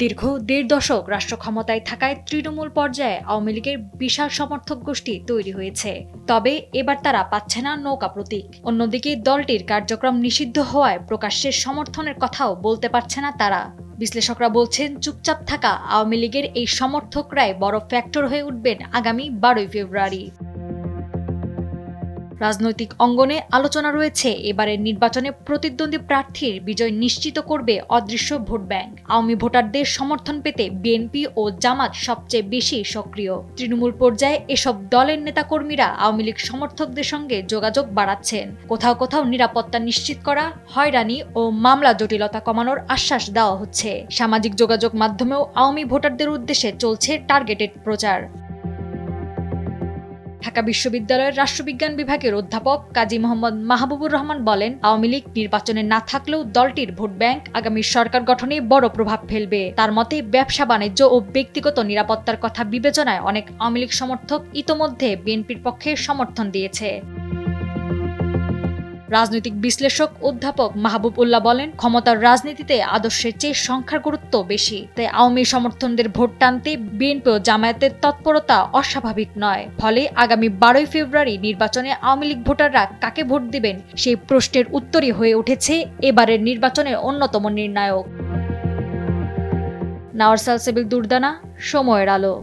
দীর্ঘ ১.৫ দশক রাষ্ট্র ক্ষমতায় থাকায় তৃণমূল পর্যায়ে আওয়ামী লীগের বিশাল সমর্থক গোষ্ঠী তৈরি হয়েছে। তবে এবার তারা পাচ্ছে না নৌকা প্রতীক। অন্যদিকে দলটির কার্যক্রম নিষিদ্ধ হওয়ায় প্রকাশ্যে সমর্থনের কথাও বলতে পারছে না তারা। বিশ্লেষকরা বলছেন, চুপচাপ থাকা আওয়ামী লীগের এই সমর্থকরাই বড় ফ্যাক্টর হয়ে উঠবেন আগামী ১২ই ফেব্রুয়ারি। রাজনৈতিক অঙ্গনে আলোচনা রয়েছে, এবারের নির্বাচনে প্রতিদ্বন্দ্বী প্রার্থীর বিজয় নিশ্চিত করবে অদৃশ্য ভোট ব্যাংক। আওয়ামী ভোটারদের সমর্থন পেতে বিএনপি ও জামাত সবচেয়ে বেশি সক্রিয়। তৃণমূল পর্যায়ে এসব দলের নেতাকর্মীরা আওয়ামী লীগ সমর্থকদের সঙ্গে যোগাযোগ বাড়াচ্ছেন। কোথাও কোথাও নিরাপত্তা নিশ্চিত করা, হয়রানি ও মামলা জটিলতা কমানোর আশ্বাস দেওয়া হচ্ছে। সামাজিক যোগাযোগ মাধ্যমেও আওয়ামী ভোটারদের উদ্দেশ্যে চলছে টার্গেটেড প্রচার। ঢাকা বিশ্ববিদ্যালয়ের রাষ্ট্রবিজ্ঞান বিভাগের অধ্যাপক কাজী মোহাম্মদ মাহবুবুর রহমান বলেন, আওয়ামী লীগ নির্বাচনে না থাকলেও দলটির ভোট ব্যাংক আগামী সরকার গঠনে বড় প্রভাব ফেলবে। তার মতে, ব্যবসা বাণিজ্য ও ব্যক্তিগত নিরাপত্তার কথা বিবেচনায় অনেক আওয়ামী লীগ সমর্থক ইতোমধ্যে বিএনপির পক্ষে সমর্থন দিয়েছে। রাজনৈতিক বিশ্লেষক অধ্যাপক মাহবুব উল্লাহ বলেন, ক্ষমতার রাজনীতিতে আদর্শের চেয়ে সংখ্যার গুরুত্ব বেশি। তাই আওয়ামী সমর্থনদের ভোট টানতে বিএনপি ও জামায়াতের তৎপরতা অস্বাভাবিক নয়। ফলে আগামী ১২ই ফেব্রুয়ারি নির্বাচনে আওয়ামী লীগ ভোটাররা কাকে ভোট দিবেন সেই প্রশ্নের উত্তরই হয়ে উঠেছে এবারের নির্বাচনের অন্যতম নির্ণায়ক। নাওয়ার সালসাবিল দুর্দানা, সময়ের আলো।